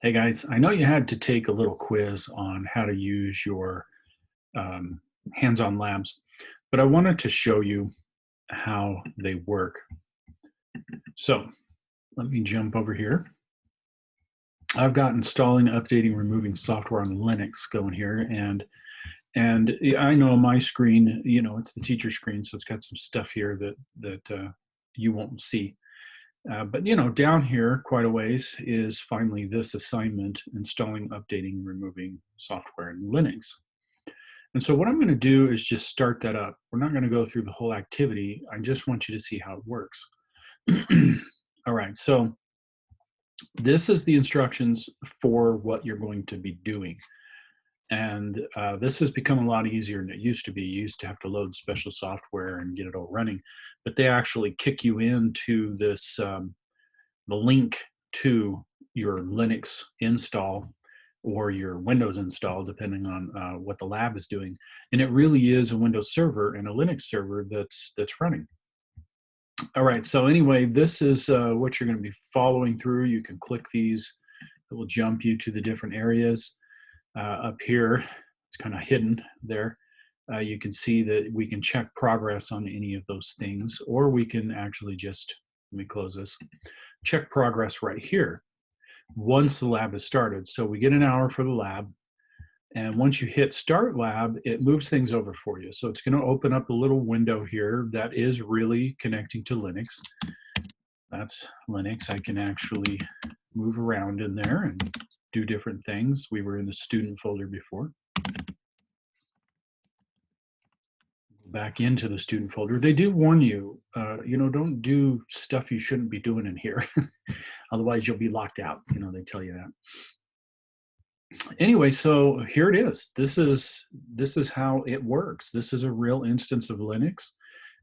Hey guys, I know you had to take a little quiz on how to use your um, hands-on labs, but I wanted to show you how they work. So let me jump over here. I've got installing, updating, removing software on Linux going here, and I know my screen, it's the teacher screen, so it's got some stuff here that you won't see. But down here quite a ways is finally this assignment, installing, updating, removing software in Linux. And so what I'm going to do is just start that up. We're not going to go through the whole activity. I just want you to see how it works. All right, so this is the instructions for what you're going to be doing. And this has become a lot easier than it used to be. You used to have to load special software and get it all running, but they actually kick you into this, the link to your Linux install or your Windows install, depending on what the lab is doing. And it really is a Windows server and a Linux server that's running. All right, so anyway, this is what you're going to be following through. You can click these. It will jump you to the different areas. Up here, it's kind of hidden there. You can see that we can check progress on any of those things, or we can actually just, let me close this, check progress right here once the lab is started. So we get an hour for the lab, and once you hit start lab, it moves things over for you. So it's going to open up a little window here that is really connecting to Linux. That's Linux. I can actually move around in there and do different things. We were in the student folder before. Back into the student folder. They do warn you, don't do stuff you shouldn't be doing in here. Otherwise you'll be locked out. They tell you that. Anyway, so here it is. This is how it works. This is a real instance of Linux,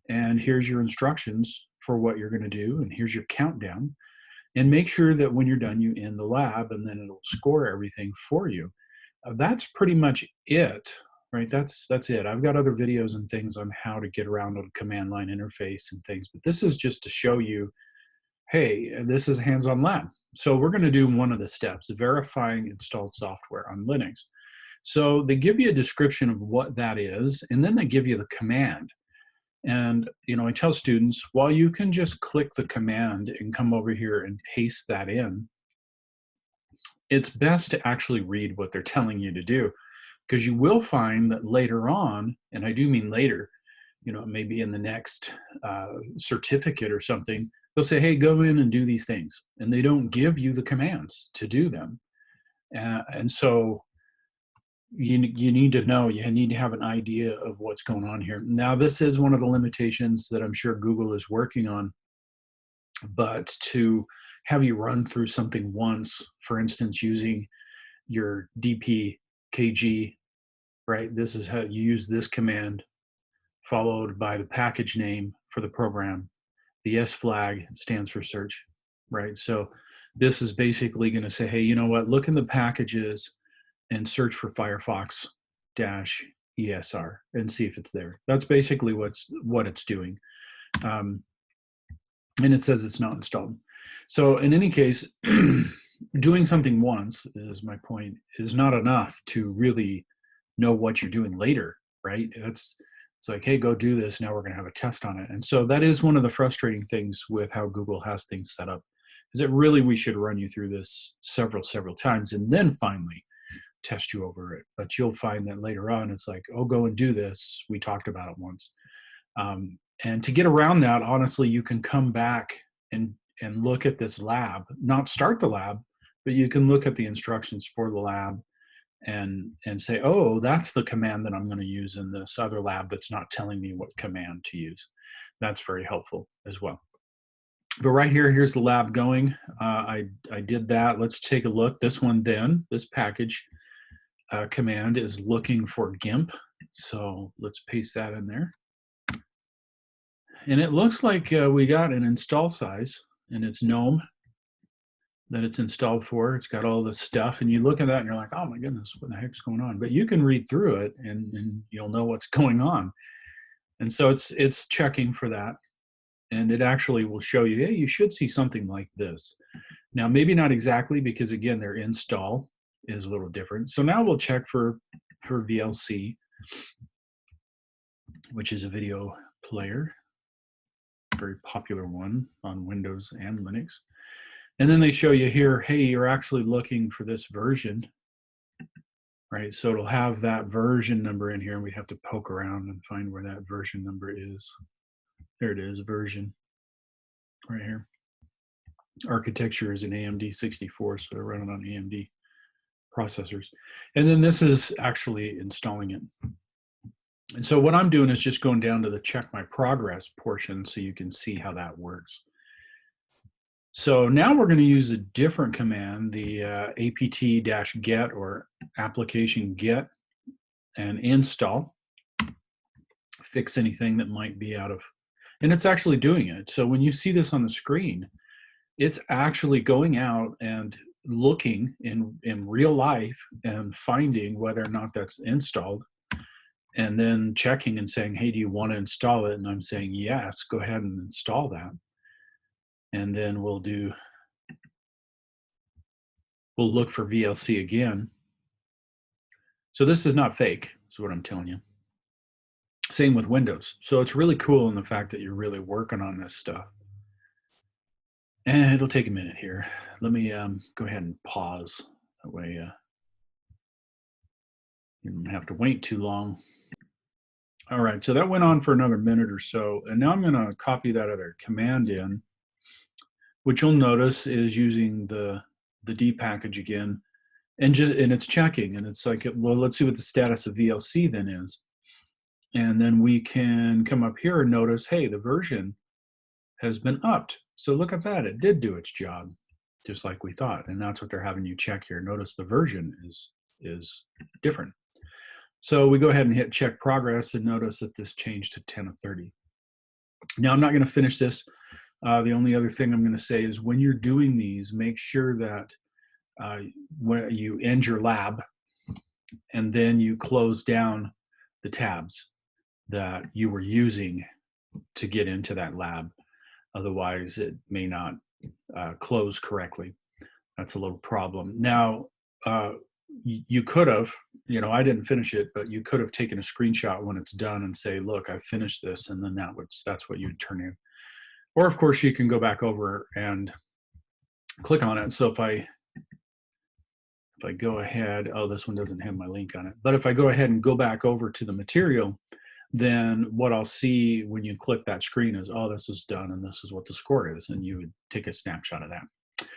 and here's your instructions for what you're going to do, and here's your countdown. And make sure that when you're done, you end the lab, and then it'll score everything for you. That's pretty much it, right? That's it. I've got other videos and things on how to get around a command line interface and things, but this is just to show you, hey, this is a hands-on lab. So we're going to do one of the steps, verifying installed software on Linux. So they give you a description of what that is, and then they give you the command. And I tell students, while you can just click the command and come over here and paste that in, it's best to actually read what they're telling you to do, because you will find that later on, and I do mean later, maybe in the next certificate or something, they'll say, hey, go in and do these things. And they don't give you the commands to do them. And so you need to know, you need to have an idea of what's going on here. Now, this is one of the limitations that I'm sure Google is working on, but to have you run through something once, for instance, using your dpkg, right? This is how you use this command, followed by the package name for the program. The S flag stands for search, right? So this is basically going to say, hey, you know what? Look in the packages and search for Firefox-ESR and see if it's there. That's basically what it's doing. And it says it's not installed. So in any case, doing something once, is my point, is not enough to really know what you're doing later, right? It's like, hey, go do this. Now we're going to have a test on it. And so that is one of the frustrating things with how Google has things set up, is that really we should run you through this several times and then finally test you over it. But you'll find that later on, it's like, oh, go and do this. We talked about it once. And to get around that, honestly, you can come back and look at this lab, not start the lab, but you can look at the instructions for the lab and say, oh, that's the command that I'm going to use in this other lab that's not telling me what command to use. That's very helpful as well. But right here, here's the lab going. I did that. Let's take a look. This one then, this package command is looking for GIMP. So let's paste that in there. And it looks like we got an install size, and it's GNOME that it's installed for. It's got all this stuff, and you look at that and you're like, oh my goodness, what the heck's going on? But you can read through it and you'll know what's going on. And so it's checking for that, and it actually will show you, hey, you should see something like this. Now, maybe not exactly, because again, their install is a little different. So now we'll check for VLC, which is a video player, very popular one on Windows and Linux. And then they show you here, hey, you're actually looking for this version, right? So it'll have that version number in here, and we have to poke around and find where that version number is. There it is, version, right here. Architecture is an AMD 64, so they're running on AMD processors. And then this is actually installing it. And so what I'm doing is just going down to the check my progress portion so you can see how that works. So now we're going to use a different command, the apt-get or application get and install, fix anything that might be out of, and it's actually doing it. So when you see this on the screen, it's actually going out and looking in real life and finding whether or not that's installed, and then checking and saying, hey, do you want to install it? And I'm saying, yes, go ahead and install that. And then we'll look for VLC again. So this is not fake, is what I'm telling you. Same with Windows. So it's really cool in the fact that you're really working on this stuff. And it'll take a minute here. Let me go ahead and pause. That way you don't have to wait too long. All right, so that went on for another minute or so. And now I'm going to copy that other command in, which you'll notice is using the D package again. And it's checking. And it's like, well, let's see what the status of VLC then is. And then we can come up here and notice, hey, the version has been upped. So look at that, it did do its job, just like we thought. And that's what they're having you check here. Notice the version is different. So we go ahead and hit check progress and notice that this changed to 10 of 30. Now I'm not gonna finish this. The only other thing I'm gonna say is when you're doing these, make sure that when you end your lab and then you close down the tabs that you were using to get into that lab. Otherwise, it may not close correctly. That's a little problem. Now, you could have, I didn't finish it, but you could have taken a screenshot when it's done and say, look, I finished this, and then that's what you'd turn in. Or, of course, you can go back over and click on it. So if I go ahead, oh, this one doesn't have my link on it. But if I go ahead and go back over to the material, then what I'll see when you click that screen is, oh, this is done and this is what the score is. And you would take a snapshot of that.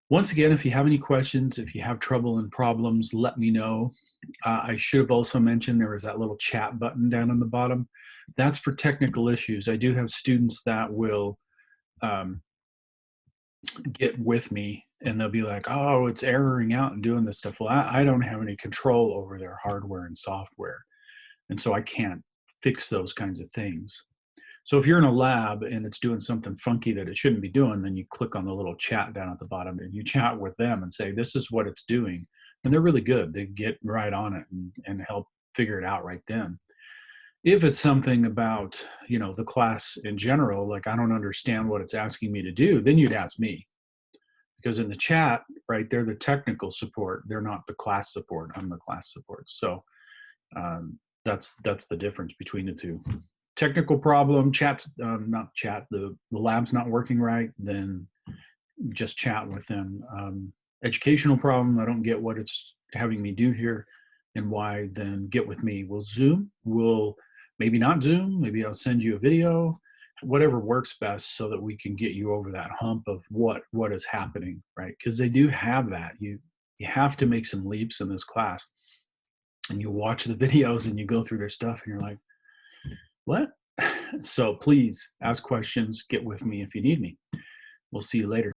Once again, if you have any questions, if you have trouble and problems, let me know. I should have also mentioned there was that little chat button down on the bottom. That's for technical issues. I do have students that will get with me and they'll be like, oh, it's erroring out and doing this stuff. Well, I don't have any control over their hardware and software. And so I can't fix those kinds of things. So if you're in a lab and it's doing something funky that it shouldn't be doing, then you click on the little chat down at the bottom and you chat with them and say, this is what it's doing. And they're really good. They get right on it and help figure it out right then. If it's something about, the class in general, like I don't understand what it's asking me to do, then you'd ask me. Because in the chat, right, they're the technical support. They're not the class support. I'm the class support. So that's the difference between the two. Technical problem, the lab's not working right, then just chat with them. Educational problem, I don't get what it's having me do here and why, then get with me. We'll Zoom, we'll maybe not Zoom, maybe I'll send you a video, whatever works best so that we can get you over that hump of what is happening, right? Because they do have that. You have to make some leaps in this class. And you watch the videos and you go through their stuff and you're like, what? So please ask questions, get with me if you need me. We'll see you later.